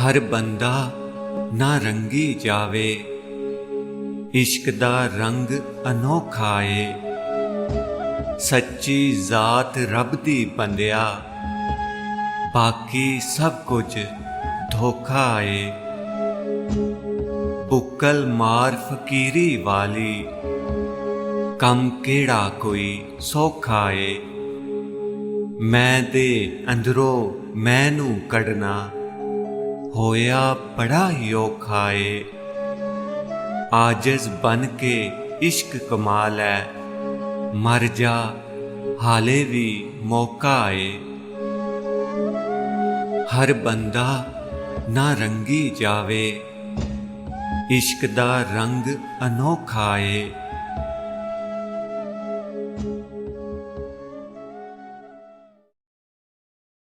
हर बंदा ना रंगी जावे, इश्क दा रंग अनोखा ए। सच्ची जात रब दी बंदिया, बाकी सब कुछ धोखा ए। बुक्कल मार फकीरी वाली, कम केड़ा कोई सौखा ए। मैं दे अंदरों मैनू कढ़ना, होया बड़ा ही औखा ए। आजिज़ बन के इश्क कमाल है, मर जा हाले भी मौका ए। हर बंदा ना रंगी जावे, इश्क दा रंग अनोखा ए।